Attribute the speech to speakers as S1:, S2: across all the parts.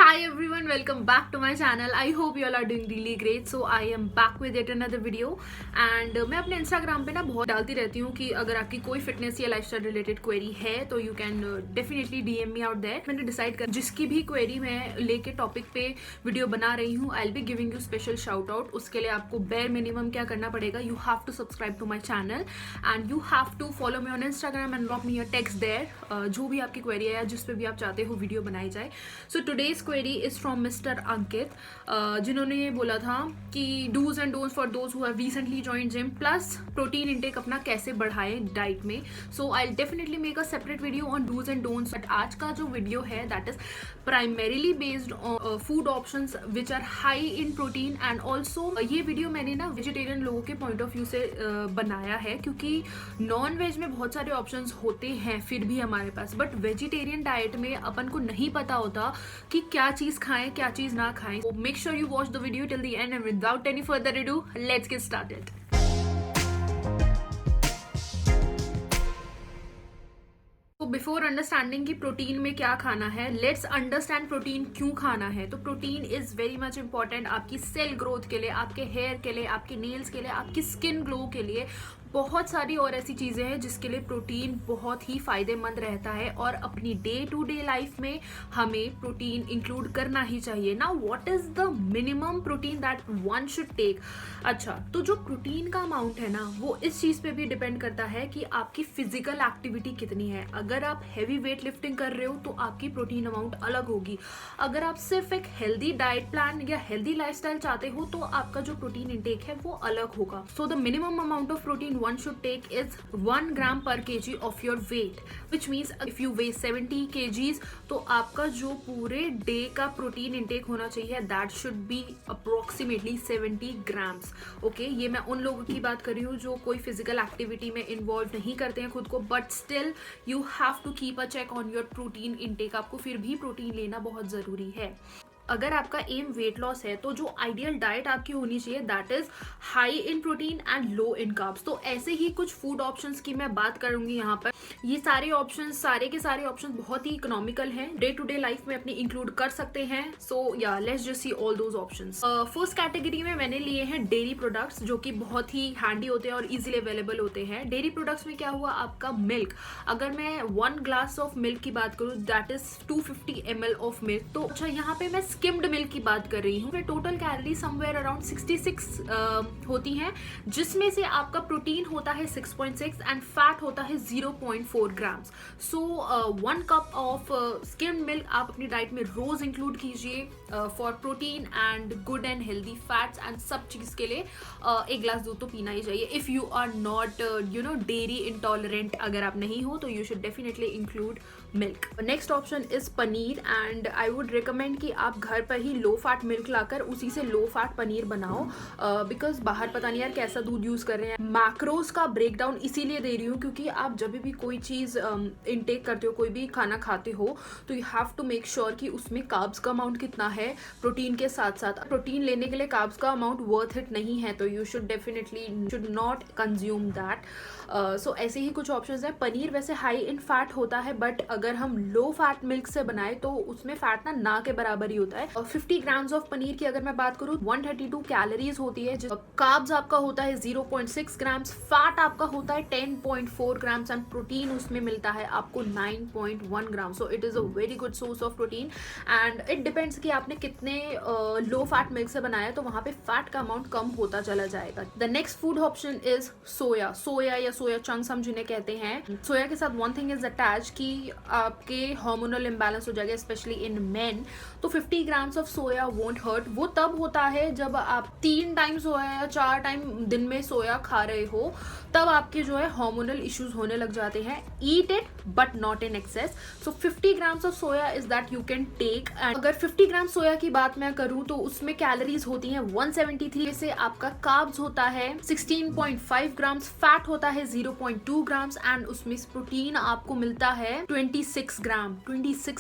S1: Hi everyone, welcome back to my channel. I hope you all are doing really great. So I am back with yet another video and मैं अपने Instagram पे ना बहुत डालती रहती हूँ कि अगर आपकी कोई फिटनेस या लाइफस्टाइल रिलेटेड क्वेरी है तो you can definitely DM me out there. मैंने डिसाइड कर जिसकी भी क्वेरी मैं लेके टॉपिक पे वीडियो बना रही हूँ I will be giving you special shout out. उसके लिए आपको बेयर मिनिमम क्या करना पड़ेगा, you have to subscribe to my channel and you have to follow me on Instagram and drop me a text there. जो भी आपकी query है या जिस पे भी आप चाहते हो वीडियो बनाई जाए. So today's query is from mister Ankit, जिन्होंने ये बोला था कि dos and don'ts for those who have recently joined gym plus protein intake अपना कैसे बढ़ाएं डाइट में. So I definitely make a separate video on dos and don'ts, but आज का जो वीडियो है that is primarily based on food options which are high in protein. And also ये video मैंने ना वेजिटेरियन लोगों के पॉइंट ऑफ व्यू से बनाया है क्योंकि नॉन वेज में बहुत सारे ऑप्शंस होते हैं फिर भी हमारे पास, बट वेजिटेरियन डाइट में अपन को नहीं पता होता कि क्या चीज खाएं क्या चीज ना खाएं. Make sure you watch the video till the end and without any further ado let's get started. तो बिफोर अंडरस्टैंडिंग कि प्रोटीन में क्या खाना है, लेट्स अंडरस्टैंड प्रोटीन क्यों खाना है. तो protein is very much important आपकी सेल ग्रोथ के लिए, आपके हेयर के लिए, आपके नेल्स के लिए, आपकी स्किन ग्लो के लिए. बहुत सारी और ऐसी चीज़ें हैं जिसके लिए प्रोटीन बहुत ही फ़ायदेमंद रहता है और अपनी डे टू डे लाइफ में हमें प्रोटीन इंक्लूड करना ही चाहिए. Now what is the minimum protein that one should take. अच्छा, तो जो प्रोटीन का अमाउंट है ना वो इस चीज़ पे भी डिपेंड करता है कि आपकी फिजिकल एक्टिविटी कितनी है. अगर आप हैवी वेट लिफ्टिंग कर रहे हो तो आपकी प्रोटीन अमाउंट अलग होगी. अगर आप सिर्फ एक हेल्दी डाइट प्लान या हेल्दी लाइफस्टाइल चाहते हो तो आपका जो प्रोटीन इंटेक है वो अलग होगा. So the minimum amount of protein one should take is 1 gram per kg of your weight, which means if you weigh 70 kgs तो आपका जो पूरे डे का प्रोटीन इंटेक होना चाहिए that should be approximately 70 grams. Okay, ये मैं उन लोगों की बात कर रही हूँ जो कोई फिजिकल एक्टिविटी में इन्वॉल्व नहीं करते हैं खुद को, but still you have to keep a check on your protein intake. आपको फिर भी प्रोटीन लेना बहुत ज़रूरी है. अगर आपका एम वेट लॉस है तो जो आइडियल डाइट आपकी होनी चाहिए that is high in protein and low in carbs. तो ऐसे ही कुछ फूड ऑप्शंस की मैं बात करूंगी यहाँ पर. ये सारे ऑप्शंस सारे के सारे ऑप्शंस बहुत ही इकोनॉमिकल हैं, डे टू डे लाइफ में अपनी इंक्लूड कर सकते हैं. सो या let's just see all those options. First category में मैंने लिए हैं डेयरी प्रोडक्ट्स जो कि बहुत ही हैंडी होते हैं और इजीली अवेलेबल होते हैं. डेयरी प्रोडक्ट्स में क्या हुआ, आपका मिल्क. अगर मैं 1 ग्लास ऑफ मिल्क की बात करूँ that is 250 ml of milk. तो अच्छा, यहाँ पे मैं स्किम्ड मिल्क की बात कर रही हूँ. टोटल कैलोरी समवेयर अराउंड 66 होती हैं, जिसमें से आपका प्रोटीन होता है 6.6 एंड फैट होता है 0.4 grams. So 1 cup of skimmed milk आप अपनी डाइट में रोज इंक्लूड कीजिए for protein and good and healthy fats and सब चीज के लिए. एक ग्लास दूध तो पीना ही चाहिए if you are not dairy intolerant. अगर आप नहीं हो तो you should definitely include milk. Next option is paneer and I would recommend कि आप घर पर ही लो फैट मिल्क लाकर उसी से लो फैट पनीर बनाओ, बिकॉज बाहर पता नहीं यार कैसा दूध यूज कर रहे हैं. मैक्रोज का ब्रेकडाउन इसीलिए दे रही हूँ क्योंकि आप जब भी कोई चीज इनटेक करते हो, कोई भी खाना खाते हो, तो you have to make sure कि उसमें कार्ब्स का अमाउंट कितना है प्रोटीन के साथ साथ. प्रोटीन लेने के लिए कार्ब्स का अमाउंट वर्थ इट नहीं है तो you should definitely should not consume that. So ऐसे ही कुछ ऑप्शंस हैं. पनीर वैसे हाई इन फैट होता है, बट अगर हम लो फैट मिल्क से बनाए तो उसमें फैट ना के बराबर ही होता है. और 50 ग्राम्स ऑफ पनीर की अगर मैं बात करूँ 132 कैलोरीज होती है. कार्ब्स आपका होता है 0.6 ग्राम्स, फैट आपका होता है 10.4 ग्राम्स एंड प्रोटीन उसमें मिलता है आपको 9.1 gram. So it is a very good source of protein and it depends कि आपने कितने लो फैट मिल्क से बनाया तो वहाँ पे फैट का अमाउंट कम होता चला जाएगा. The next food option is soya. Soya या सोया चंक्स हम जिन्हें कहते हैं. सोया के साथ वन थिंग इज अटैच कि आपके हार्मोनल इम्बैलेंस हो जाएगा स्पेशली इन मेन. तो 50 grams of soya won't hurt. वो तब होता है जब आप 3 टाइम सोया या 4 टाइम दिन में सोया खा रहे हो, तब आपके जो है हार्मोनल इश्यूज होने लग जाते हैं. Eat it but not in excess. So 50 grams of soya is that you can take. And अगर 50 ग्राम सोया की बात मैं करूँ तो उसमें कैलोरीज होती हैं 173 से. आपका कार्ब्स होता है 16.5 ग्राम्स, फैट होता है 0.2 ग्राम्स एंड उसमें प्रोटीन आपको मिलता है 26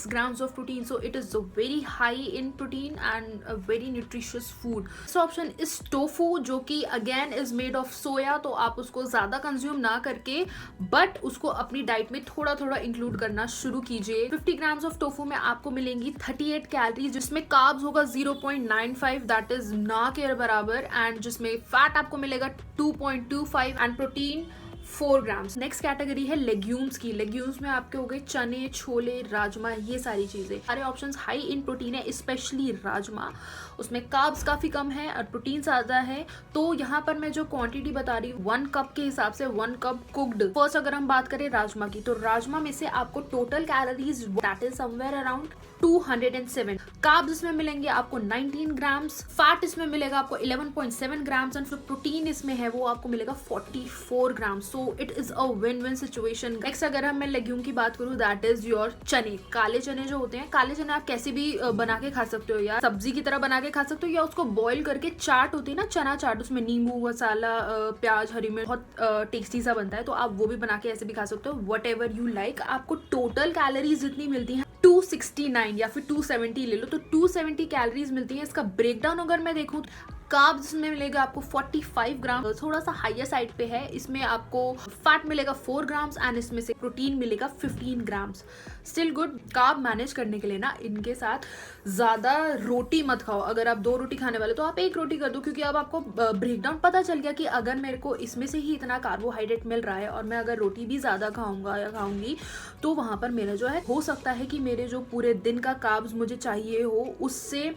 S1: grams of protein. So it is very high in protein and a very nutritious food. Option is tofu जो कि अगेन इज मेड ऑफ सोया. तो आप उसको ज्यादा कंज्यूम ना करके बट उसको अपनी डाइट में थोड़ा थोड़ा थोड़ा इंक्लूड करना शुरू कीजिए। 50 ग्राम्स ऑफ टोफू में आपको मिलेंगी 38 कैलोरीज, जिसमें कार्ब्स होगा 0.95, दैट इज ना के बराबर, एंड जिसमें फैट आपको मिलेगा 2.25 and protein 4 grams. Next category है लेग्यूम्स की। लेग्यूम्स में आपके हो गए चने, छोले, राजमा, ये सारी चीजें। सारे ऑप्शंस हाई इन प्रोटीन है, स्पेशली राजमा। उसमें कार्ब्स काफी कम है और प्रोटीन ज्यादा है। तो यहाँ पर मैं जो क्वांटिटी बता रही हूँ 1 कप के हिसाब से 1 कप कुक्ड। फर्स्ट अगर हम बात करें राजमा की, तो राजमा में से आपको total calories that is somewhere around 207। Carbs इसमें मिलेंगे आपको 19 ग्राम्स, फैट इसमें मिलेगा आपको 11.7 ग्राम्स एंड फिर प्रोटीन इसमें है वो आपको मिलेगा 44 grams. So it is a win win situation. Next अगर हम मैं लेग्यूम की बात करूँ, दैट इज योर चने। काले चने जो होते हैं, काले चने आप कैसे भी बना के खा सकते हो, या सब्जी की तरह बना के खा सकते हो, या उसको बॉईल करके चाट होती है ना, चना चाट, उसमें नींबू, मसाला, प्याज, हरी मिर्च, बहुत टेस्टी सा बनता है। तो आप वो भी बना के ऐसे भी खा सकते हो, वट एवर यू लाइक। आपको टोटल कैलोरीज जितनी मिलती है 269 या फिर 270 ले लो, तो 270 कैलोरीज मिलती है। इसका ब्रेकडाउन अगर मैं देखूँ, कार्ब्स में मिलेगा आपको 45 ग्राम, थोड़ा सा हाइयर साइड पे है। इसमें आपको फैट मिलेगा 4 ग्राम्स एंड इसमें से प्रोटीन मिलेगा 15 grams. Still good. Carb manage करने के लिए ना इनके साथ ज़्यादा रोटी मत खाओ। अगर आप 2 रोटी खाने वाले तो आप 1 रोटी कर दो, क्योंकि अब आपको ब्रेकडाउन पता चल गया कि अगर मेरे को इसमें से ही इतना कार्बोहाइड्रेट मिल रहा है और मैं अगर रोटी भी ज़्यादा खाऊंगा या खाऊंगी, तो वहाँ पर मेरा जो है हो सकता है कि मेरे जो पूरे दिन का कार्ब्स मुझे चाहिए हो उससे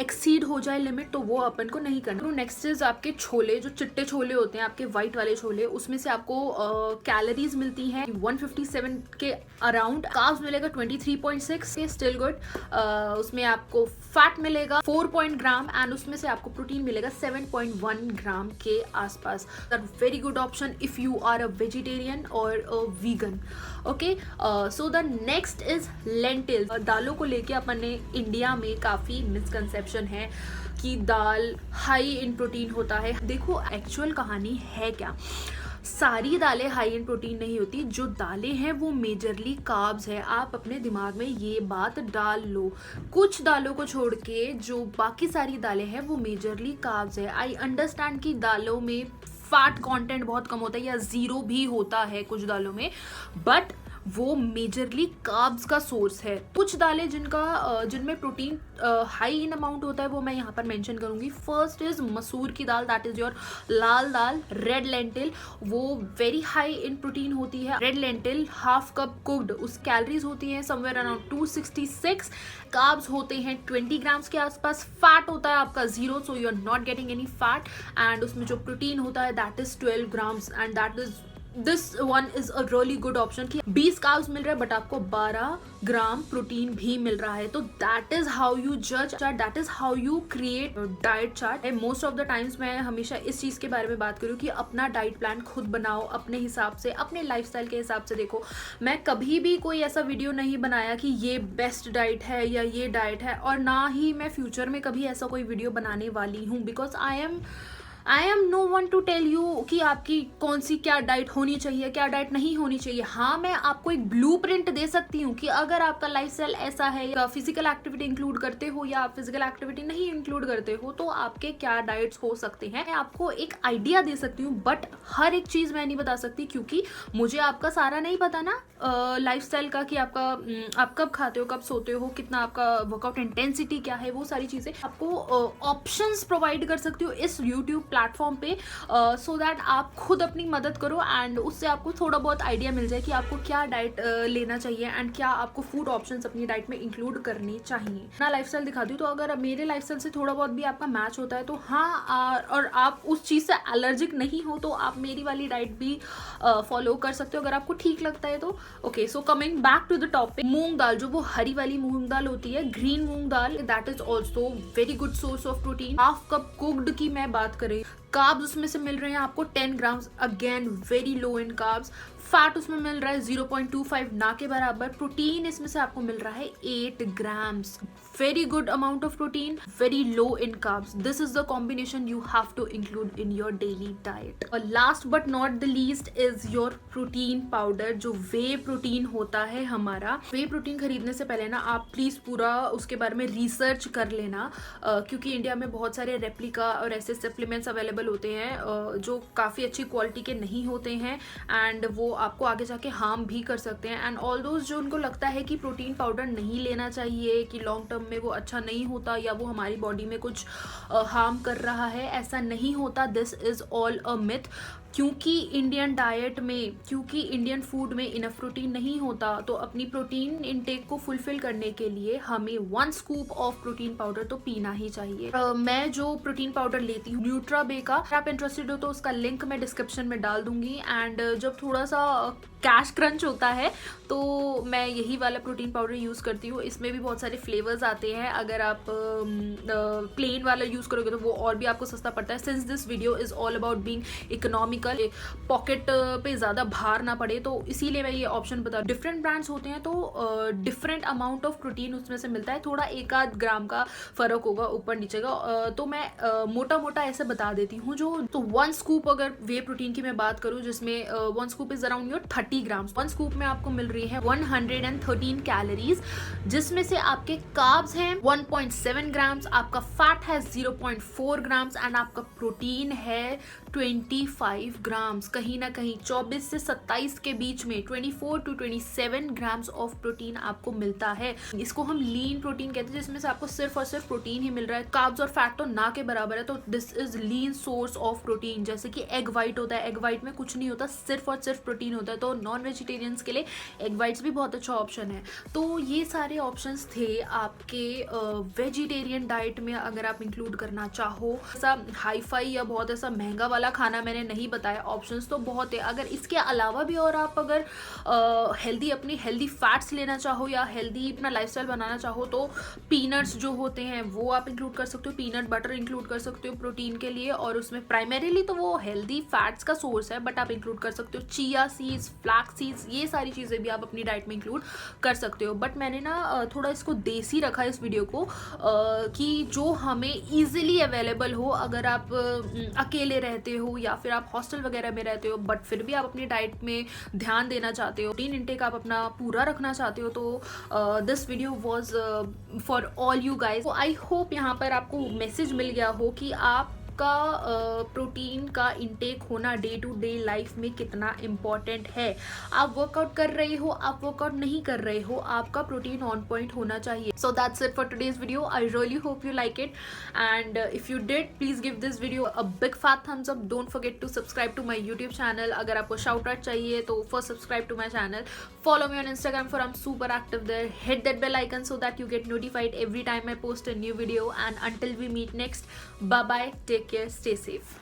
S1: एक्सीड हो जाए लिमिट, तो वो अपन को नहीं करना। नेक्स्ट इज आपके छोले, जो चिट्टे छोले होते हैं आपके व्हाइट वाले छोले, उसमें से आपको कैलोरीज मिलती हैं 157 के अराउंड। कार्ब्स मिलेगा 23.6 के, स्टिल गुड। उसमें आपको फैट मिलेगा 4 ग्राम एंड उसमें से आपको प्रोटीन मिलेगा 7.1 ग्राम के आसपास। Very good option if you are a vegetarian और a vegan. Okay, so the next is lentils. दालों को लेके अपन ने इंडिया में काफी मिसकंसेप्शन है कि दाल हाई इन प्रोटीन होता है। देखो एक्चुअल कहानी है क्या, सारी दालें हाई इन प्रोटीन नहीं होती। जो दालें हैं वो मेजरली कार्ब्स है। आप अपने दिमाग में ये बात डाल लो। कुछ दालों को छोड़ के जो बाकी सारी दालें हैं वो मेजरली कार्ब्स है। आई अंडरस्टैंड कि दालों में फैट कंटेंट बहुत कम होता है या जीरो भी होता है कुछ दालों में, बट वो मेजरली कार्ब्स का सोर्स है। कुछ दालें जिनमें प्रोटीन हाई इन अमाउंट होता है वो मैं यहाँ पर मेंशन करूंगी। फर्स्ट इज मसूर की दाल, दैट इज योर लाल दाल, रेड लेंटिल। वो वेरी हाई इन प्रोटीन होती है। Red lentil half cup cooked, उस कैलोरीज होती हैं समवेयर अराउंड 266। कार्ब्स होते हैं 20 ग्राम्स के आसपास। फैट होता है आपका 0, so you are not getting any fat. And उसमें जो प्रोटीन होता है that is 12 grams and that is this one is a really good option कि 20 कार्ब्स मिल रहे हैं बट आपको 12 ग्राम प्रोटीन भी मिल रहा है। तो दैट इज हाउ यू जज, that is how you create diet chart. Most of the times मैं हमेशा इस चीज के बारे में बात करूँ कि अपना डाइट प्लान खुद बनाओ, अपने हिसाब से, अपने लाइफस्टाइल के हिसाब से देखो। मैं कभी भी कोई ऐसा वीडियो नहीं बनाया कि ये बेस्ट डाइट है या ये डाइट है, और ना ही मैं फ्यूचर में कभी ऐसा कोई वीडियो बनाने वाली हूँ, because I am no one to tell you कि आपकी कौन सी क्या डाइट होनी चाहिए, क्या डाइट नहीं होनी चाहिए। हाँ, मैं आपको एक ब्लूप्रिंट दे सकती हूँ कि अगर आपका लाइफस्टाइल ऐसा है, या फिजिकल एक्टिविटी इंक्लूड करते हो या आप फिजिकल एक्टिविटी नहीं इंक्लूड करते हो, तो आपके क्या डाइट्स हो सकते हैं। मैं आपको एक आइडिया दे सकती हूँ, बट हर एक चीज़ मैं नहीं बता सकती, क्योंकि मुझे आपका सारा नहीं पता ना लाइफस्टाइल का, कि आप कब खाते हो, कब सोते हो, कितना आपका वर्कआउट इंटेंसिटी क्या है, वो सारी चीज़ें आपको ऑप्शंस प्रोवाइड कर सकती हूँ इस यूट्यूब प्लेटफॉर्म पे, सो दैट आप खुद अपनी मदद करो एंड उससे आपको थोड़ा बहुत आइडिया मिल जाए कि आपको क्या डाइट लेना चाहिए एंड क्या आपको फूड ऑप्शंस अपनी डाइट में इंक्लूड करने चाहिए। ना लाइफस्टाइल दिखाती हूँ, तो अगर मेरे लाइफस्टाइल से थोड़ा बहुत भी आपका मैच होता है तो हाँ, और आप उस चीज़ से एलर्जिक नहीं हो तो आप मेरी वाली डाइट भी फॉलो कर सकते हो अगर आपको ठीक लगता है तो। Okay, so coming back to the topic, moong dal, जो वो हरी वाली मूंग दाल होती है, green moong dal, that is also very good source of protein. Half cup cooked की मैं बात करें, कार्ब्स उसमें से मिल रहे हैं आपको 10 ग्राम्स, अगेन वेरी लो इन कार्ब्स। फैट उसमें मिल रहा है 0.25, ना के बराबर। प्रोटीन इसमें से आपको मिल रहा है 8 grams, very good amount of protein, very low in carbs. This is the combination you have to include in your daily diet. Last but not the least is your protein powder, जो वे protein होता है हमारा. वे protein खरीदने से पहले ना आप please पूरा उसके बारे में रिसर्च कर लेना, क्योंकि इंडिया में बहुत सारे रेप्लिका और ऐसे सप्लीमेंट्स अवेलेबल होते हैं जो काफ़ी अच्छी क्वालिटी के नहीं होते हैं एंड वो आपको आगे जाके हार्म भी कर सकते हैं. एंड ऑल दोज जो उनको लगता है कि प्रोटीन पाउडर नहीं लेना चाहिए, कि लॉन्ग टर्म में वो अच्छा नहीं होता या वो हमारी बॉडी में कुछ हार्म कर रहा है, ऐसा नहीं होता. This is all a myth. क्योंकि इंडियन डाइट में, क्योंकि इंडियन फूड में इनफ प्रोटीन नहीं होता, तो अपनी प्रोटीन इनटेक को फुलफिल करने के लिए हमें 1 स्कूप ऑफ प्रोटीन पाउडर तो पीना ही चाहिए. मैं जो प्रोटीन पाउडर लेती हूँ न्यूट्राबे का, अगर आप इंटरेस्टेड हो तो उसका लिंक मैं डिस्क्रिप्शन में डाल दूंगी. एंड जब थोड़ा सा कैश क्रंच होता है तो मैं यही वाला प्रोटीन पाउडर यूज़ करती हूँ. इसमें भी बहुत सारे फ्लेवर्स आते हैं. अगर आप प्लेन वाला यूज़ करोगे तो वो और भी आपको सस्ता पड़ता है. Since this video is all about being economical, pocket पे ज़्यादा भार ना पड़े, तो इसीलिए मैं ये ऑप्शन बता. डिफरेंट ब्रांड्स होते हैं तो डिफरेंट अमाउंट ऑफ प्रोटीन उसमें से मिलता है. थोड़ा 1-8 ग्राम का फ़र्क होगा ऊपर नीचे का. तो मैं मोटा मोटा ऐसे बता देती हूँ जो. तो 1 स्कूप अगर वे प्रोटीन की मैं बात करूँ, जिसमें 1 scoop is around your 30 grams. 1 scoop में आपको मिल रही है 113 कैलोरीज, जिसमें से आपके कार्ब्स हैं 1.7 ग्राम्स, आपका फैट है 0.4 ग्राम्स एंड आपका प्रोटीन है 25 ग्राम्स. कहीं ना कहीं 24 से 27 के बीच में 24 to 27 ग्राम्स ऑफ प्रोटीन आपको मिलता है. इसको हम लीन प्रोटीन कहते हैं, जिसमें से आपको सिर्फ और सिर्फ प्रोटीन ही मिल रहा है. कार्ब्स और फैट तो ना के बराबर है, तो this is lean source of protein. जैसे कि एग वाइट होता है, एग वाइट में कुछ नहीं होता, सिर्फ और सिर्फ प्रोटीन होता है. तो नॉन वेजिटेरियंस के लिए एग वाइट्स भी बहुत अच्छा ऑप्शन है. तो ये सारे ऑप्शंस थे आपके वेजिटेरियन डाइट में. अगर आप इंक्लूड करना चाहो, ऐसा हाई फाई या बहुत ऐसा महंगा वाला खाना मैंने नहीं बताया. ऑप्शंस तो बहुत है. अगर इसके अलावा भी और आप अगर हेल्दी, अपनी हेल्दी फैट्स लेना चाहो या हेल्दी अपना लाइफस्टाइल बनाना चाहो, तो पीनट्स जो होते हैं वो आप इंक्लूड कर सकते हो. पीनट बटर इंक्लूड कर सकते हो प्रोटीन के लिए, और उसमें प्राइमरीली तो वो हेल्दी फैट्स का सोर्स है, बट आप इंक्लूड कर सकते हो चिया सीड्स, फ्लैक्स सीड्स, ये सारी चीज़ें भी आप अपनी डाइट में इंक्लूड कर सकते हो. बट मैंने ना थोड़ा इसको देसी रखा इस वीडियो को, कि जो हमें ईजिली अवेलेबल हो. अगर आप अकेले रहते हो या फिर आप हॉस्टल वगैरह में रहते हो, बट फिर भी आप अपनी डाइट में ध्यान देना चाहते हो, प्रोटीन इंटेक आप अपना पूरा रखना चाहते हो, तो this video was for all you guys. I hope यहाँ पर आपको मैसेज मिल गया हो कि आप का प्रोटीन का इंटेक होना डे टू डे लाइफ में कितना इम्पॉर्टेंट है. आप वर्कआउट कर रहे हो, आप वर्कआउट नहीं कर रहे हो, आपका प्रोटीन ऑन पॉइंट होना चाहिए. So that's it for today's video. I really hope you like it, and if you did, please give this video a big fat thumbs up. Don't forget to subscribe to my YouTube channel. अगर आपको shout out चाहिए तो first subscribe to my channel. Follow me on Instagram for I'm super active there. Hit that bell icon so that you get notified every time I post a new video. And until we meet next, bye bye, take care, stay safe.